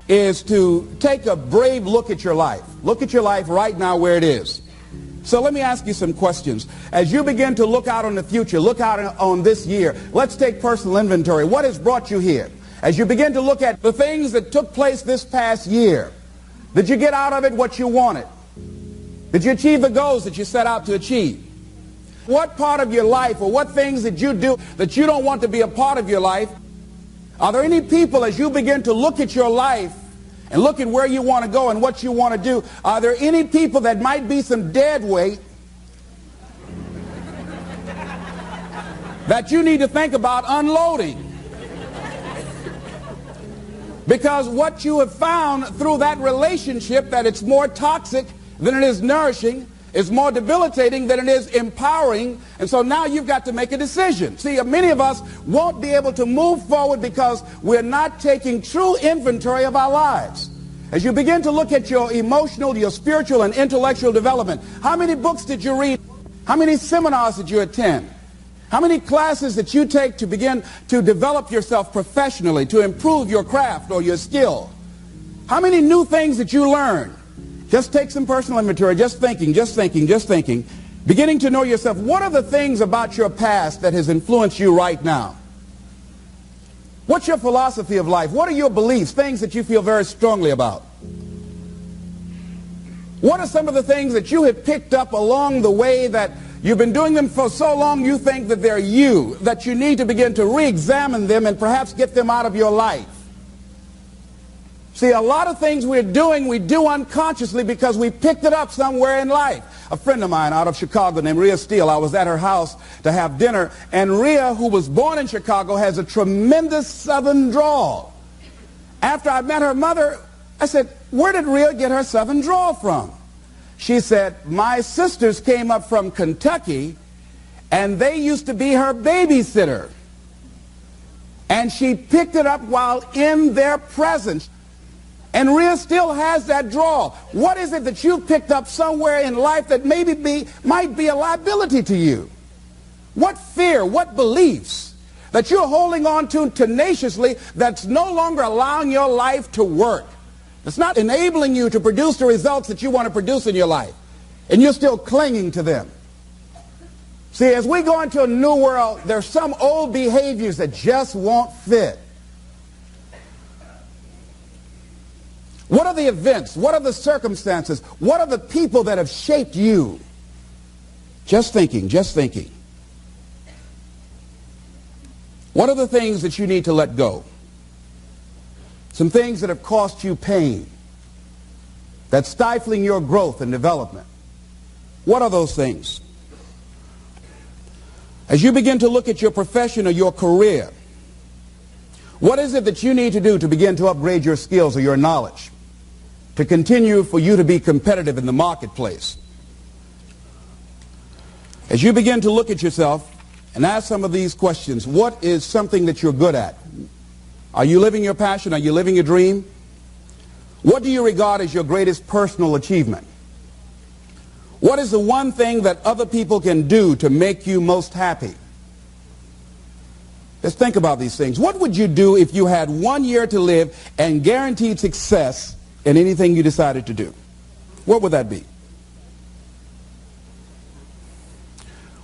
is to take a brave look at your life. Look at your life right now where it is. So let me ask you some questions. As you begin to look out on the future, look out on this year, let's take personal inventory. What has brought you here? As you begin to look at the things that took place this past year, did you get out of it what you wanted? Did you achieve the goals that you set out to achieve? What part of your life or what things did you do that you don't want to be a part of your life? Are there any people, as you begin to look at your life and look at where you want to go and what you want to do, are there any people that might be some dead weight that you need to think about unloading? Because what you have found through that relationship, that it's more toxic than it is nourishing, it's more debilitating than it is empowering, and so now you've got to make a decision. See, many of us won't be able to move forward because we're not taking true inventory of our lives. As you begin to look at your emotional, your spiritual, and intellectual development, how many books did you read? How many seminars did you attend? How many classes that you take to begin to develop yourself professionally, to improve your craft or your skill? How many new things that you learn? Just take some personal inventory, just thinking. Beginning to know yourself. What are the things about your past that has influenced you right now? What's your philosophy of life? What are your beliefs, things that you feel very strongly about? What are some of the things that you have picked up along the way that you've been doing them for so long you think that they're you, that you need to begin to re-examine them and perhaps get them out of your life? See, a lot of things we do unconsciously because we picked it up somewhere in life. A friend of mine out of Chicago named Rhea Steele, I was at her house to have dinner, and Rhea, who was born in Chicago, has a tremendous southern drawl. After I met her mother, I said, where did Rhea get her southern drawl from? She said, my sisters came up from Kentucky, and they used to be her babysitter. And she picked it up while in their presence. And Rhea still has that drawl. What is it that you've picked up somewhere in life that might be a liability to you? What fear, what beliefs that you're holding on to tenaciously that's no longer allowing your life to work? It's not enabling you to produce the results that you want to produce in your life. And you're still clinging to them. See, as we go into a new world, there's some old behaviors that just won't fit. What are the events? What are the circumstances? What are the people that have shaped you? Just thinking. What are the things that you need to let go? Some things that have cost you pain, that's stifling your growth and development. What are those things? As you begin to look at your profession or your career, what is it that you need to do to begin to upgrade your skills or your knowledge, to continue for you to be competitive in the marketplace? As you begin to look at yourself and ask some of these questions, what is something that you're good at? Are you living your passion? Are you living your dream? What do you regard as your greatest personal achievement? What is the one thing that other people can do to make you most happy? Just think about these things. What would you do if you had 1 year to live and guaranteed success in anything you decided to do? What would that be?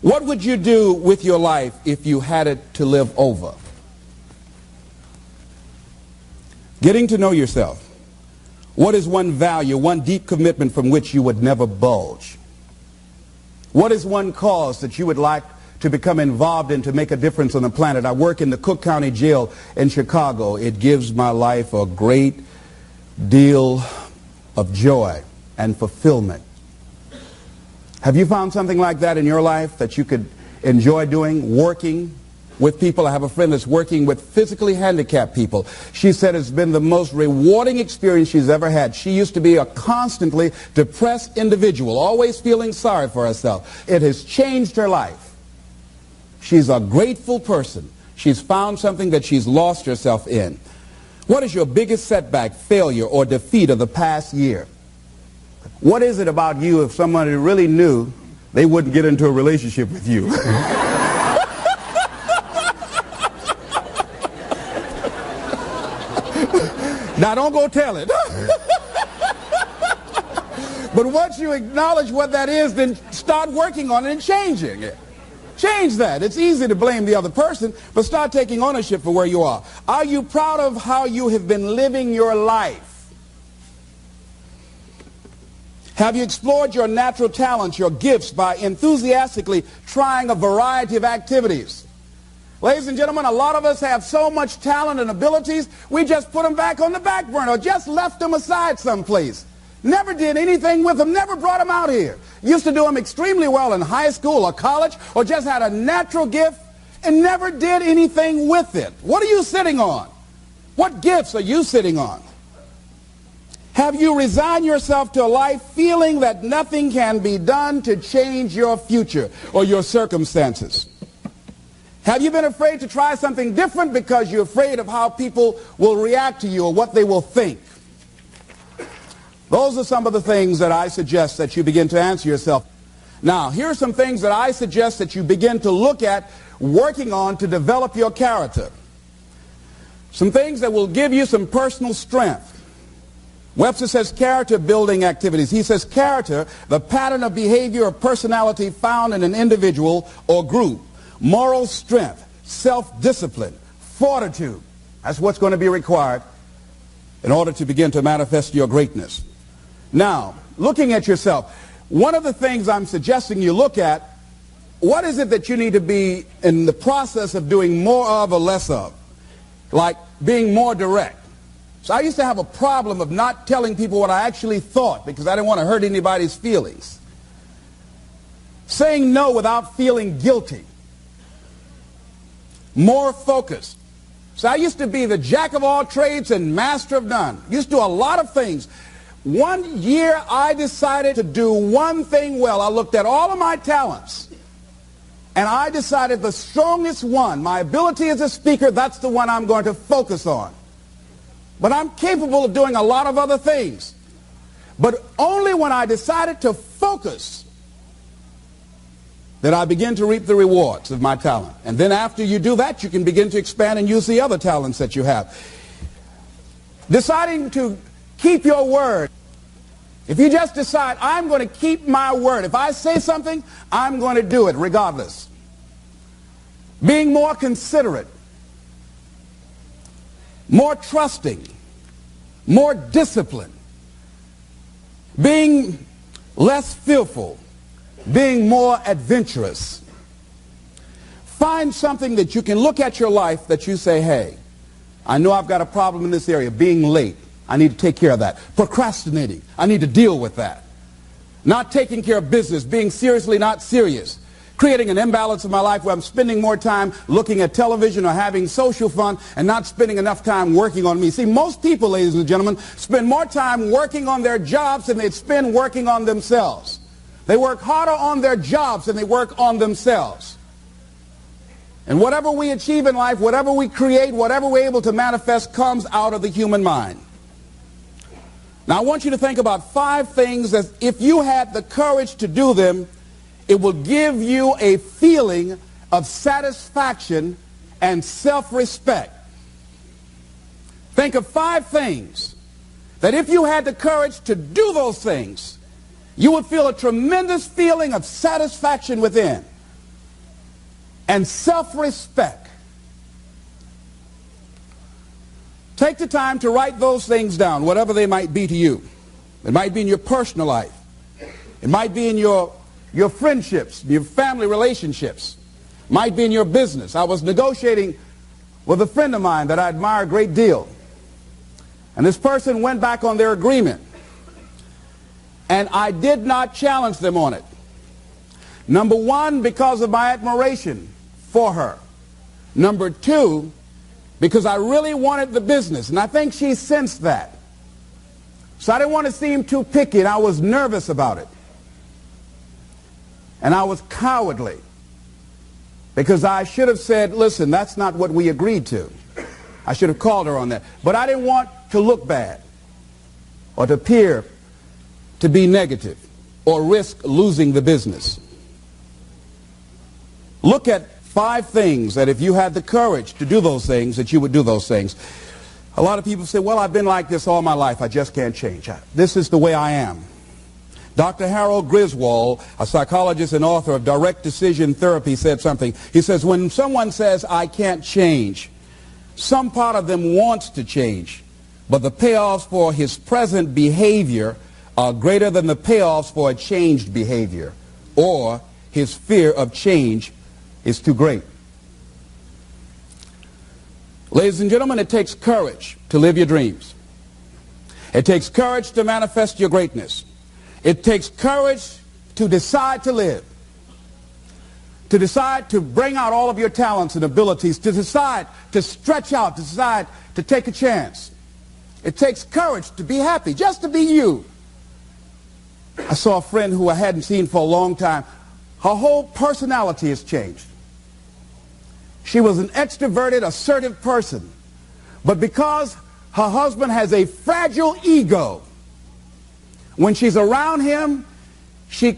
What would you do with your life if you had it to live over? Getting to know yourself. What is one value, one deep commitment from which you would never budge? What is one cause that you would like to become involved in to make a difference on the planet? I work in the Cook County Jail in Chicago. It gives my life a great deal of joy and fulfillment. Have you found something like that in your life that you could enjoy doing, working with people? I have a friend that's working with physically handicapped people. She said it's been the most rewarding experience she's ever had. She used to be a constantly depressed individual, always feeling sorry for herself. It has changed her life. She's a grateful person. She's found something that she's lost herself in. What is your biggest setback, failure, or defeat of the past year? What is it about you, if somebody really knew, they wouldn't get into a relationship with you? Now don't go tell it. But once you acknowledge what that is, then start working on it and changing it. Change that. It's easy to blame the other person, but start taking ownership for where you are. Are you proud of how you have been living your life? Have you explored your natural talents, your gifts, by enthusiastically trying a variety of activities? Ladies and gentlemen, a lot of us have so much talent and abilities, we just put them back on the back burner or just left them aside someplace. Never did anything with them, never brought them out here. Used to do them extremely well in high school or college, or just had a natural gift and never did anything with it. What are you sitting on? What gifts are you sitting on? Have you resigned yourself to a life feeling that nothing can be done to change your future or your circumstances? Have you been afraid to try something different because you're afraid of how people will react to you or what they will think? Those are some of the things that I suggest that you begin to answer yourself. Now, here are some things that I suggest that you begin to look at working on to develop your character. Some things that will give you some personal strength. Webster says character building activities. He says character, the pattern of behavior or personality found in an individual or group. Moral strength, self-discipline, fortitude. That's what's going to be required in order to begin to manifest your greatness. Now, looking at yourself, one of the things I'm suggesting you look at, what is it that you need to be in the process of doing more of or less of? Like being more direct. So I used to have a problem of not telling people what I actually thought because I didn't want to hurt anybody's feelings. Saying no without feeling guilty. More focused. So I used to be the jack of all trades and master of none. Used to do a lot of things. One year I decided to do one thing well. I looked at all of my talents and I decided the strongest one, my ability as a speaker, that's the one I'm going to focus on. But I'm capable of doing a lot of other things. But only when I decided to focus did I begin to reap the rewards of my talent. And then after you do that, you can begin to expand and use the other talents that you have. Deciding to keep your word. If you just decide, I'm going to keep my word. If I say something, I'm going to do it regardless. Being more considerate. More trusting. More disciplined. Being less fearful. Being more adventurous. Find something that you can look at your life that you say, hey, I know I've got a problem in this area. Being late. I need to take care of that. Procrastinating. I need to deal with that. Not taking care of business. Being seriously not serious. Creating an imbalance in my life where I'm spending more time looking at television or having social fun and not spending enough time working on me. See, most people, ladies and gentlemen, spend more time working on their jobs than they spend working on themselves. They work harder on their jobs than they work on themselves. And whatever we achieve in life, whatever we create, whatever we're able to manifest comes out of the human mind. Now, I want you to think about 5 things that if you had the courage to do them, it will give you a feeling of satisfaction and self-respect. Think of 5 things that if you had the courage to do those things, you would feel a tremendous feeling of satisfaction within and self-respect. Take the time to write those things down, whatever they might be to you. It might be in your personal life. It might be in your friendships, your family relationships. It might be in your business. I was negotiating with a friend of mine that I admire a great deal. And this person went back on their agreement. And I did not challenge them on it. Number 1, because of my admiration for her. Number 2, because I really wanted the business, and I think she sensed that. So I didn't want to seem too picky, and I was nervous about it. And I was cowardly, because I should have said, listen, that's not what we agreed to. I should have called her on that. But I didn't want to look bad or to appear to be negative or risk losing the business. Look at 5 things that if you had the courage to do those things, that you would do those things. A lot of people say, well, I've been like this all my life. I just can't change. This is the way I am. Dr. Harold Griswold, a psychologist and author of Direct Decision Therapy, said something. He says, when someone says, I can't change, some part of them wants to change, but the payoffs for his present behavior are greater than the payoffs for a changed behavior, or his fear of change is too great. Ladies and gentlemen, it takes courage to live your dreams. It takes courage to manifest your greatness. It takes courage to decide to live, to decide to bring out all of your talents and abilities, to decide to stretch out, to decide to take a chance. It takes courage to be happy, just to be you. I saw a friend who I hadn't seen for a long time. Her whole personality has changed. She was an extroverted, assertive person. But because her husband has a fragile ego, when she's around him, she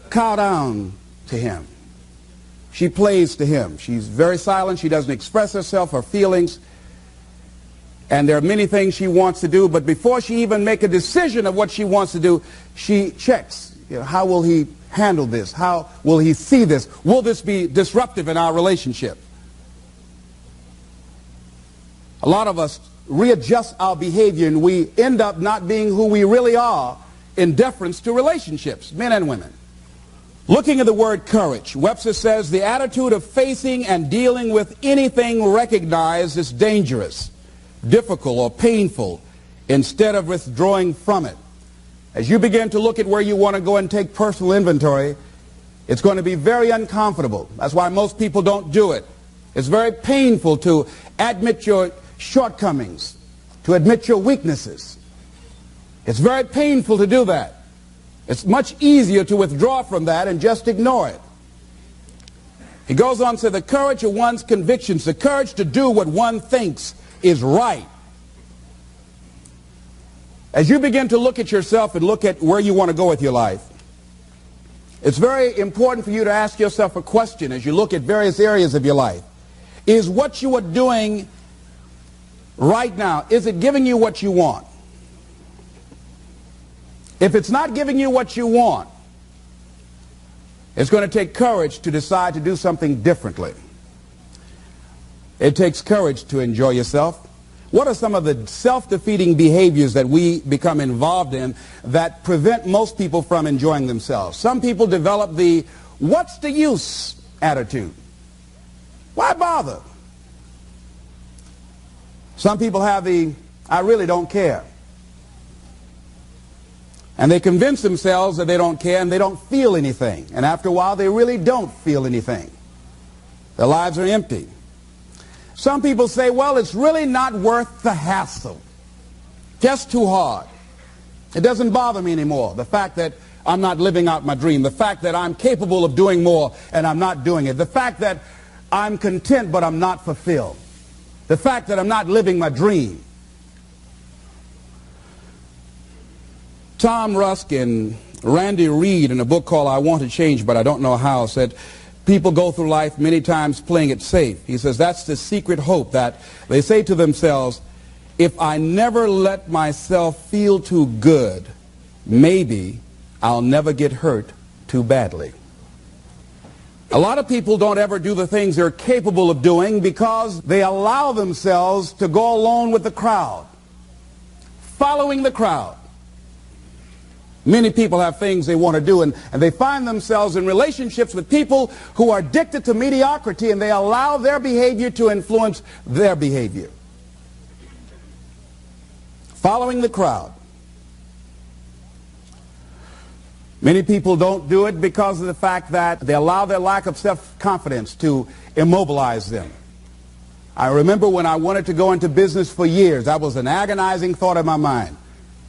cows down to him. She plays to him. She's very silent. She doesn't express herself, her feelings. And there are many things she wants to do, but before she even makes a decision of what she wants to do, she checks. How will he handle this? How will he see this? Will this be disruptive in our relationship? A lot of us readjust our behavior and we end up not being who we really are in deference to relationships, men and women. Looking at the word courage, Webster says the attitude of facing and dealing with anything recognized as dangerous, difficult, or painful instead of withdrawing from it. As you begin to look at where you want to go and take personal inventory, it's going to be very uncomfortable. That's why most people don't do it. It's very painful to admit your shortcomings, to admit your weaknesses. It's very painful to do that. It's much easier to withdraw from that and just ignore it. He goes on to say the courage of one's convictions, the courage to do what one thinks is right. As you begin to look at yourself and look at where you want to go with your life, it's very important for you to ask yourself a question as you look at various areas of your life. Is what you are doing right now, is it giving you what you want? If it's not giving you what you want, it's going to take courage to decide to do something differently. It takes courage to enjoy yourself. What are some of the self-defeating behaviors that we become involved in that prevent most people from enjoying themselves? Some people develop the "what's the use" attitude. Why bother? Some people have the "I really don't care." And they convince themselves that they don't care and they don't feel anything. And after a while, they really don't feel anything. Their lives are empty. Some people say, well, it's really not worth the hassle. Just too hard. It doesn't bother me anymore. The fact that I'm not living out my dream. The fact that I'm capable of doing more and I'm not doing it. The fact that I'm content but I'm not fulfilled. The fact that I'm not living my dream. Tom Rusk and Randy Reed in a book called I Want to Change But I Don't Know How said, people go through life many times playing it safe. He says that's the secret hope, that they say to themselves, if I never let myself feel too good, maybe I'll never get hurt too badly. A lot of people don't ever do the things they're capable of doing because they allow themselves to go along with the crowd, following the crowd. Many people have things they want to do, and they find themselves in relationships with people who are addicted to mediocrity, and they allow their behavior to influence their behavior. Following the crowd. Many people don't do it because of the fact that they allow their lack of self-confidence to immobilize them. I remember when I wanted to go into business for years, that was an agonizing thought in my mind.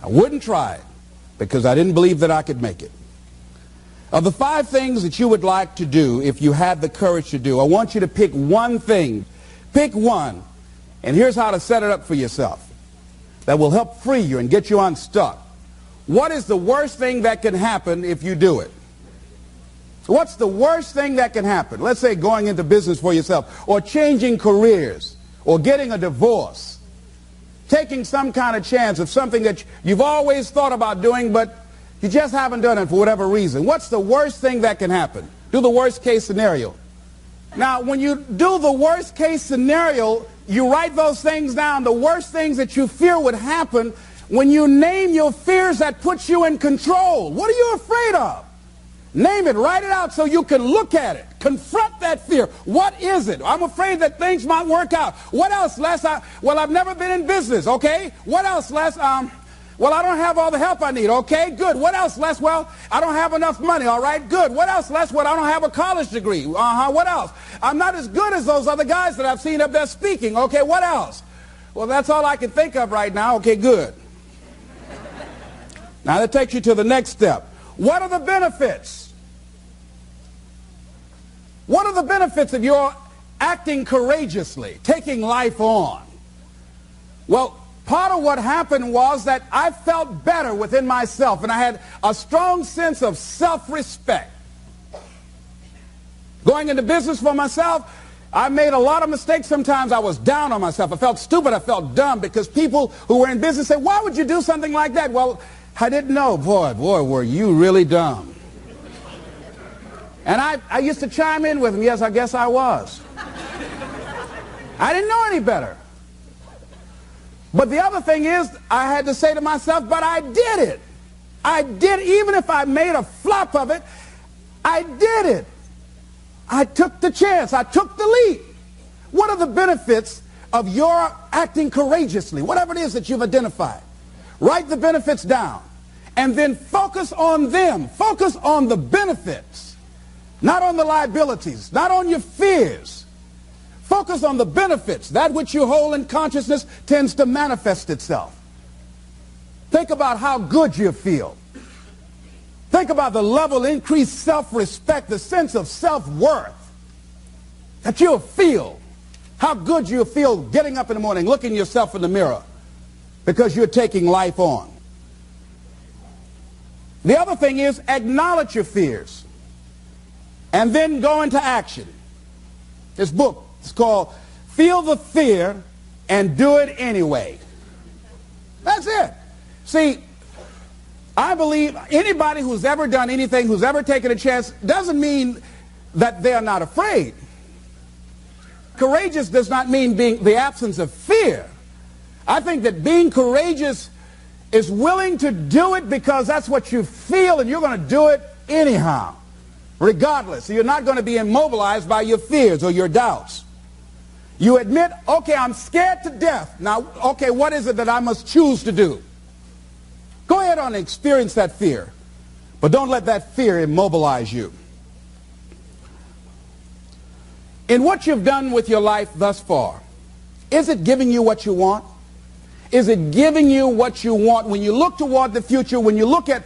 I wouldn't try it because I didn't believe that I could make it. Of the 5 things that you would like to do if you had the courage to do, I want you to pick one thing. Pick one. And here's how to set it up for yourself that will help free you and get you unstuck. What is the worst thing that can happen if you do it? What's the worst thing that can happen? Let's say going into business for yourself, or changing careers, or getting a divorce. taking some kind of chance of something that you've always thought about doing, but you just haven't done it for whatever reason. What's the worst thing that can happen? Do the worst case scenario. Now, when you do the worst case scenario, you write those things down, the worst things that you fear would happen. When you name your fears, that puts you in control. What are you afraid of? Name it, write it out so you can look at it. Confront that fear. What is it? I'm afraid that things might work out. What else, Les? Well, I've never been in business, okay? What else, Les? Well, I don't have all the help I need, okay? Good. What else, Les? Well, I don't have enough money, all right? Good. What else, Les? Well, I don't have a college degree. What else? I'm not as good as those other guys that I've seen up there speaking, okay? What else? Well, that's all I can think of right now, okay? Good. Now, that takes you to the next step. What are the benefits? What are the benefits of your acting courageously, taking life on? Well, part of what happened was that I felt better within myself, and I had a strong sense of self-respect. Going into business for myself, I made a lot of mistakes. Sometimes I was down on myself. I felt stupid. I felt dumb because people who were in business said, why would you do something like that? Well, I didn't know. Boy, were you really dumb. And I used to chime in with them. Yes, I guess I was. I didn't know any better. But the other thing is, I had to say to myself, but I did it. I did, even if I made a flop of it, I did it. I took the chance. I took the leap. What are the benefits of your acting courageously? Whatever it is that you've identified. Write the benefits down. And then focus on them. Focus on the benefits. Not on the liabilities. Not on your fears. Focus on the benefits. That which you hold in consciousness tends to manifest itself. Think about how good you feel. Think about the level of increased self-respect, the sense of self-worth that you'll feel. How good you'll feel getting up in the morning, looking yourself in the mirror because you're taking life on. The other thing is acknowledge your fears and then go into action. This book is called Feel the Fear and Do It Anyway. That's it. See, I believe anybody who's ever done anything, who's ever taken a chance, doesn't mean that they're not afraid. Courageous does not mean being the absence of fear. I think that being courageous is willing to do it because that's what you feel and you're going to do it anyhow, regardless. So you're not going to be immobilized by your fears or your doubts. You admit, okay, I'm scared to death. Now, okay, what is it that I must choose to do? Go ahead and experience that fear, but don't let that fear immobilize you. In what you've done with your life thus far, is it giving you what you want? Is it giving you what you want? When you look toward the future, when you look at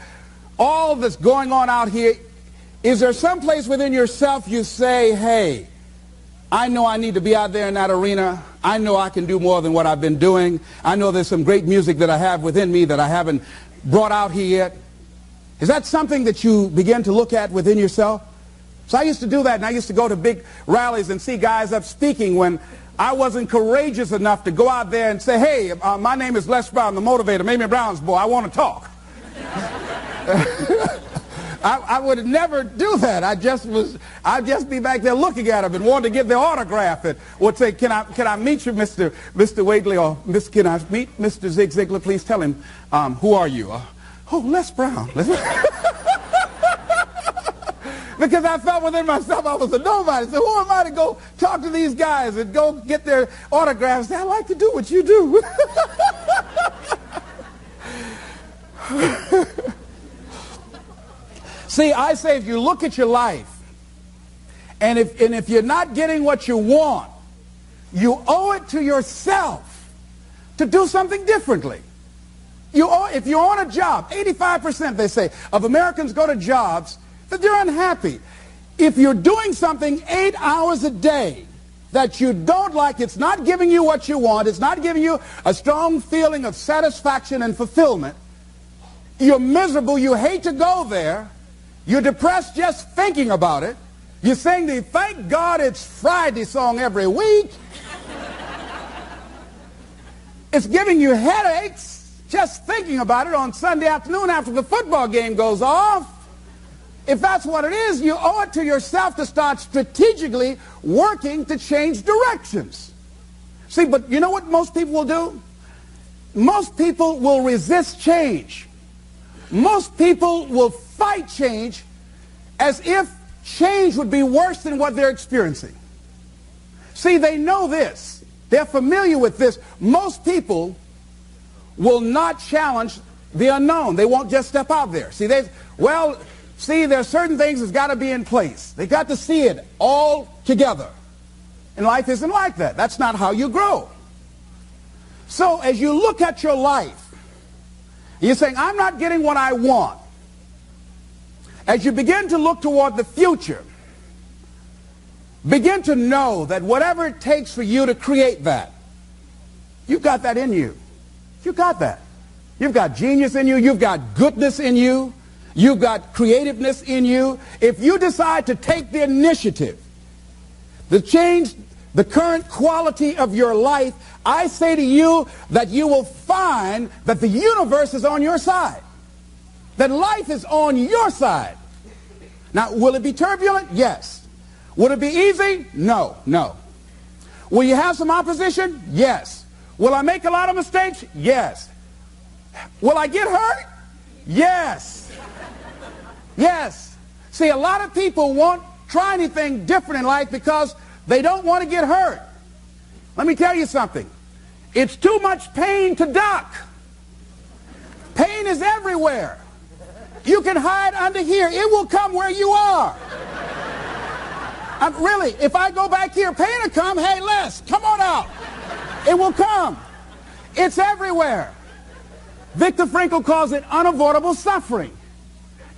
all that's going on out here, is there some place within yourself you say, hey, I know I need to be out there in that arena. I know I can do more than what I've been doing. I know there's some great music that I have within me that I haven't brought out here yet. Is that something that you begin to look at within yourself? So I used to do that, and I used to go to big rallies and see guys up speaking when I wasn't courageous enough to go out there and say, hey, my name is Les Brown, the motivator, Mamie Brown's boy, I want to talk. I would never do that. I'd just be back there looking at them and wanting to get their autograph and would say, can I meet you, Mr. Waitley, or can I meet Mr. Zig Ziglar? Please tell him, who are you? Oh, Les Brown. Because I felt within myself I was a nobody. So who am I to go talk to these guys and go get their autographs? I like to do what you do. See, I say if you look at your life, and if you're not getting what you want, you owe it to yourself to do something differently. If you're on a job, 85%, they say, of Americans go to jobs that they're unhappy. If you're doing something 8 hours a day that you don't like, it's not giving you what you want, it's not giving you a strong feeling of satisfaction and fulfillment, you're miserable, you hate to go there, you're depressed just thinking about it, you sing the "Thank God It's Friday" song every week, It's giving you headaches just thinking about it on Sunday afternoon after the football game goes off. If that's what it is, you owe it to yourself to start strategically working to change directions. See, but you know what most people will do? Most people will resist change. Most people will fight change as if change would be worse than what they're experiencing. See, they know this. They're familiar with this. Most people will not challenge the unknown. They won't just step out there. See, there's certain things that's got to be in place. They got to see it all together. And life isn't like that. That's not how you grow. So as you look at your life, you're saying, I'm not getting what I want. As you begin to look toward the future, begin to know that whatever it takes for you to create that, you've got that in you. You've got that. You've got genius in you. You've got goodness in you. You've got creativeness in you. If you decide to take the initiative to change the current quality of your life, I say to you that you will find that the universe is on your side. That life is on your side. Now, will it be turbulent? Yes. Will it be easy? No, no. Will you have some opposition? Yes. Will I make a lot of mistakes? Yes. Will I get hurt? Yes. Yes. See, a lot of people won't try anything different in life because they don't want to get hurt. Let me tell you something. It's too much pain to duck. Pain is everywhere. You can hide under here. It will come where you are. Really, if I go back here, pain will come. Hey, Les, come on out. It will come. It's everywhere. Viktor Frankl calls it unavoidable suffering.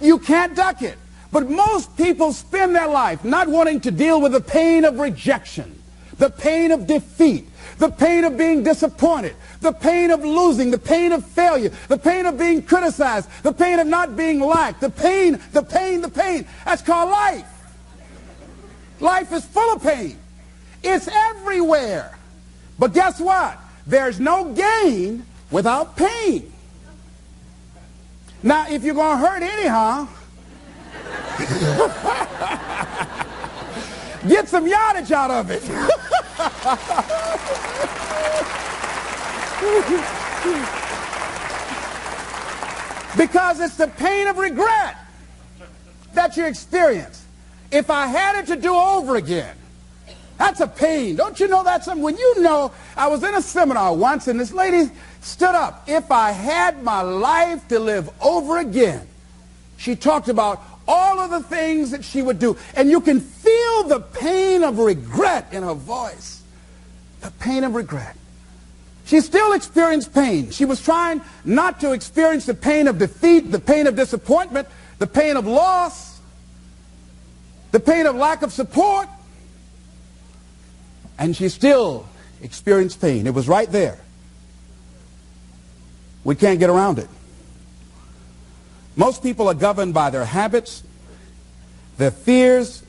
You can't duck it. But most people spend their life not wanting to deal with the pain of rejection, the pain of defeat, the pain of being disappointed, the pain of losing, the pain of failure, the pain of being criticized, the pain of not being liked, the pain. That's called life. Life is full of pain. It's everywhere. But guess what? There's no gain without pain. Now, if you're going to hurt anyhow, get some yardage out of it. Because it's the pain of regret that you experience. If I had it to do over again, that's a pain. Don't you know that's something? When you know, I was in a seminar once and this lady stood up. If I had my life to live over again, she talked about all of the things that she would do. And you can feel the pain of regret in her voice. The pain of regret. She still experienced pain. She was trying not to experience the pain of defeat, the pain of disappointment, the pain of loss, the pain of lack of support. And she still experienced pain. It was right there. We can't get around it. Most people are governed by their habits, their fears,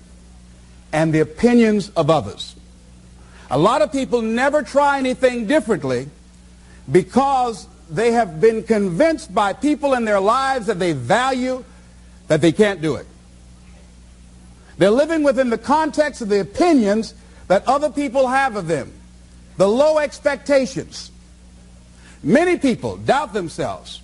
and the opinions of others. A lot of people never try anything differently because they have been convinced by people in their lives that they value that they can't do it. They're living within the context of the opinions that other people have of them, the low expectations. Many people doubt themselves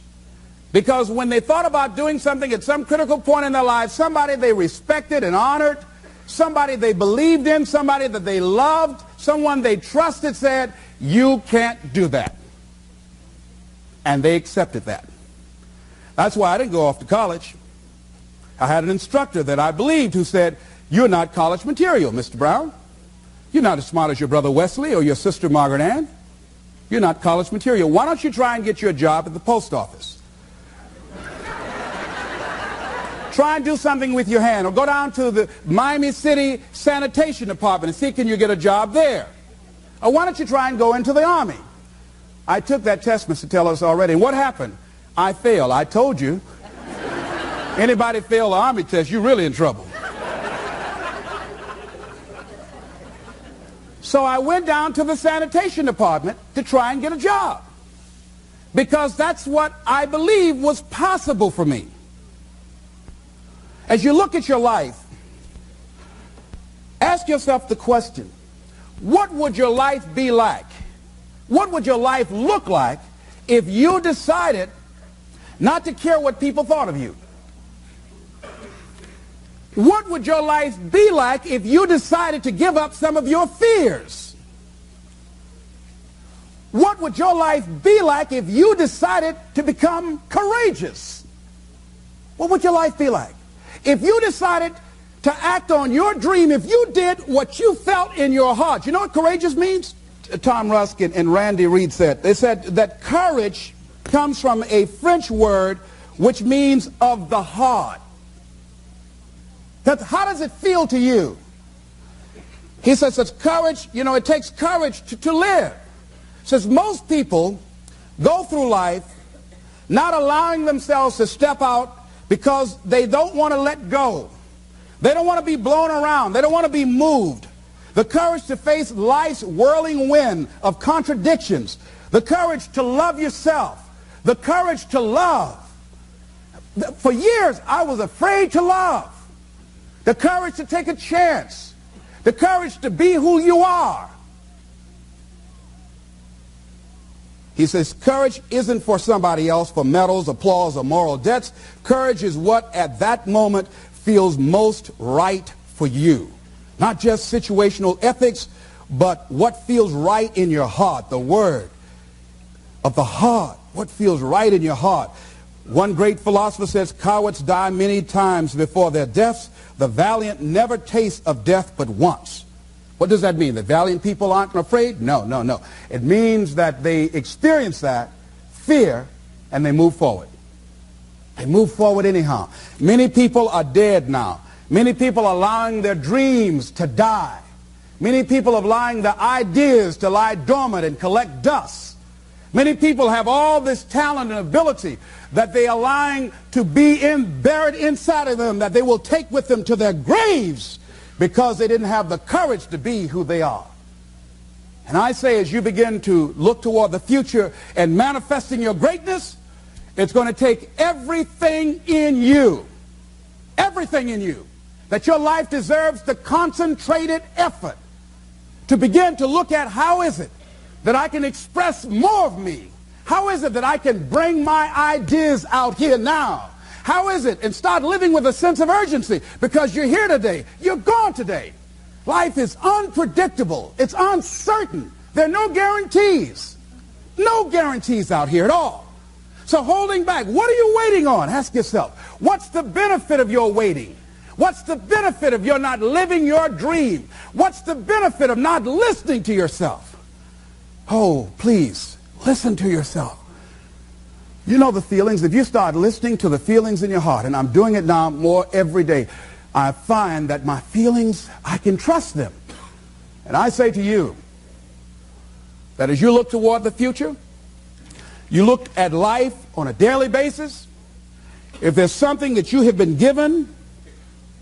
because when they thought about doing something at some critical point in their lives, somebody they respected and honored, somebody they believed in, somebody that they loved, someone they trusted said, you can't do that. And they accepted that. That's why I didn't go off to college. I had an instructor that I believed who said, you're not college material, Mr. Brown. You're not as smart as your brother Wesley or your sister Margaret Ann. You're not college material. Why don't you try and get you a job at the post office? Try and do something with your hand, or go down to the Miami City Sanitation Department and see can you get a job there. Or why don't you try and go into the Army? I took that test, Mr. Tellers, already. And what happened? I failed. I told you. Anybody fail the Army test, you're really in trouble. So I went down to the sanitation department to try and get a job. because that's what I believe was possible for me. As you look at your life, ask yourself the question, what would your life be like? What would your life look like if you decided not to care what people thought of you? What would your life be like if you decided to give up some of your fears? What would your life be like if you decided to become courageous? What would your life be like? If you decided to act on your dream, if you did what you felt in your heart. You know what courageous means? Tom Rusk and Randy Reed said. They said that courage comes from a French word which means of the heart. How does it feel to you? He says it's courage, you know, it takes courage to live. Says most people go through life not allowing themselves to step out because they don't want to let go. They don't want to be blown around. They don't want to be moved. The courage to face life's whirling wind of contradictions. The courage to love yourself. The courage to love. For years, I was afraid to love. The courage to take a chance. The courage to be who you are. He says courage isn't for somebody else, for medals, applause, or moral debts. Courage is what at that moment feels most right for you. Not just situational ethics, but what feels right in your heart, the word of the heart, what feels right in your heart. One great philosopher says, cowards die many times before their deaths. The valiant never taste of death but once. What does that mean? That valiant people aren't afraid? No, no, no. It means that they experience that fear and they move forward. They move forward anyhow. Many people are dead now. Many people are allowing their dreams to die. Many people are allowing their ideas to lie dormant and collect dust. Many people have all this talent and ability that they are allowing to be buried inside of them, that they will take with them to their graves because they didn't have the courage to be who they are. And I say, as you begin to look toward the future and manifesting your greatness, it's going to take everything in you, that your life deserves the concentrated effort to begin to look at how is it that I can express more of me? How is it that I can bring my ideas out here now? How is it? And start living with a sense of urgency, because you're here today, you're gone today. Life is unpredictable. It's uncertain. There are no guarantees. No guarantees out here at all. So holding back, what are you waiting on? Ask yourself, what's the benefit of your waiting? What's the benefit of your not living your dream? What's the benefit of not listening to yourself? Oh, please, listen to yourself. You know the feelings. If you start listening to the feelings in your heart, and I'm doing it now more every day, I find that my feelings, I can trust them. And I say to you that as you look toward the future, you look at life on a daily basis, if there's something that you have been given,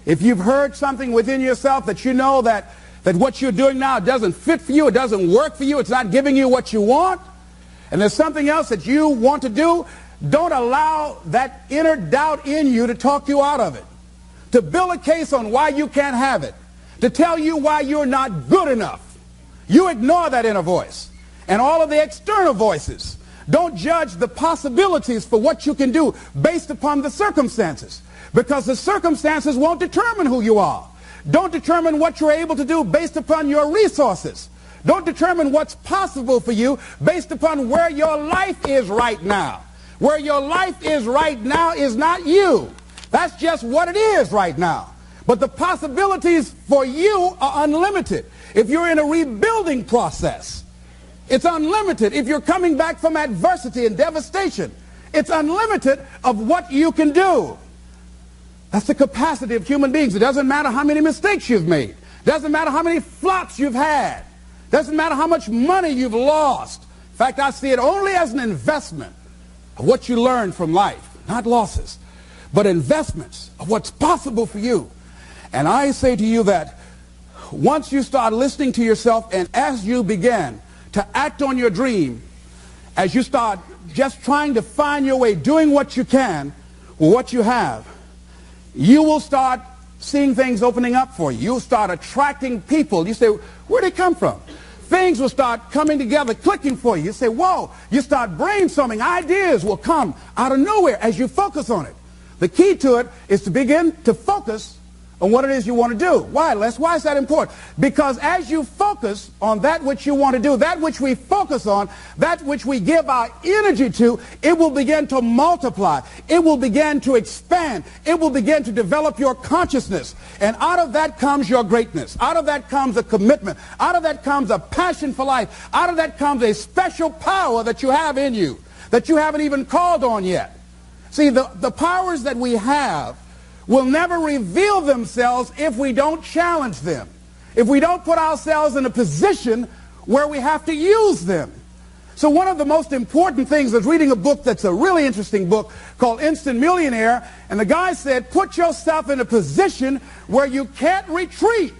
if you've heard something within yourself that you know that what you're doing now doesn't fit for you, it doesn't work for you, it's not giving you what you want, and there's something else that you want to do, don't allow that inner doubt in you to talk you out of it, to build a case on why you can't have it, to tell you why you're not good enough. You ignore that inner voice and all of the external voices. Don't judge the possibilities for what you can do based upon the circumstances, because the circumstances won't determine who you are. Don't determine what you're able to do based upon your resources. Don't determine what's possible for you based upon where your life is right now. Where your life is right now is not you. That's just what it is right now. But the possibilities for you are unlimited. If you're in a rebuilding process, it's unlimited. If you're coming back from adversity and devastation, it's unlimited of what you can do. That's the capacity of human beings. It doesn't matter how many mistakes you've made. It doesn't matter how many flops you've had. It doesn't matter how much money you've lost. In fact, I see it only as an investment of what you learn from life. Not losses, but investments of what's possible for you. And I say to you that once you start listening to yourself, and as you begin to act on your dream, as you start just trying to find your way, doing what you can with what you have, you will start seeing things opening up for you. You'll start attracting people. You say, where'd they come from? Things will start coming together, clicking for you. You say, whoa. You start brainstorming. Ideas will come out of nowhere as you focus on it. The key to it is to begin to focus on what it is you want to do. Why, Les? Why is that important? Because as you focus on that which you want to do, that which we focus on, that which we give our energy to, it will begin to multiply. It will begin to expand. It will begin to develop your consciousness. And out of that comes your greatness. Out of that comes a commitment. Out of that comes a passion for life. Out of that comes a special power that you have in you that you haven't even called on yet. See, the powers that we have will never reveal themselves if we don't challenge them, if we don't put ourselves in a position where we have to use them. So one of the most important things is reading a book that's a really interesting book called Instant Millionaire, and the guy said, put yourself in a position where you can't retreat,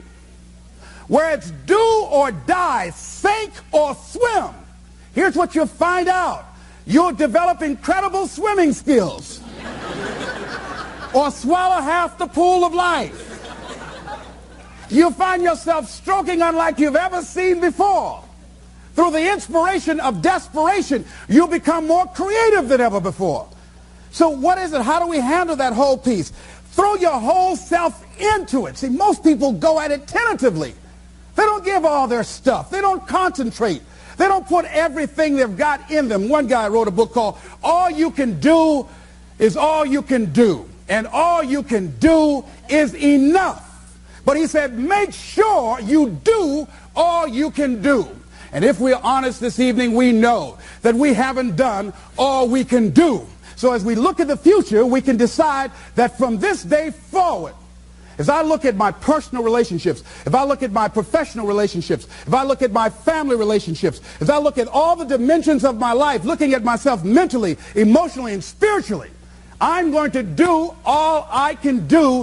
where it's do or die, sink or swim. Here's what you'll find out. You'll develop incredible swimming skills. Or swallow half the pool of life. You'll find yourself stroking unlike you've ever seen before. Through the inspiration of desperation, you'll become more creative than ever before. So what is it? How do we handle that whole piece? Throw your whole self into it. See, most people go at it tentatively. They don't give all their stuff. They don't concentrate. They don't put everything they've got in them. One guy wrote a book called All You Can Do Is All You Can Do. And all you can do is enough. But he said, make sure you do all you can do. And if we're honest this evening, we know that we haven't done all we can do. So as we look at the future, we can decide that from this day forward, as I look at my personal relationships, if I look at my professional relationships, if I look at my family relationships, as I look at all the dimensions of my life, looking at myself mentally, emotionally, and spiritually, I'm going to do all I can do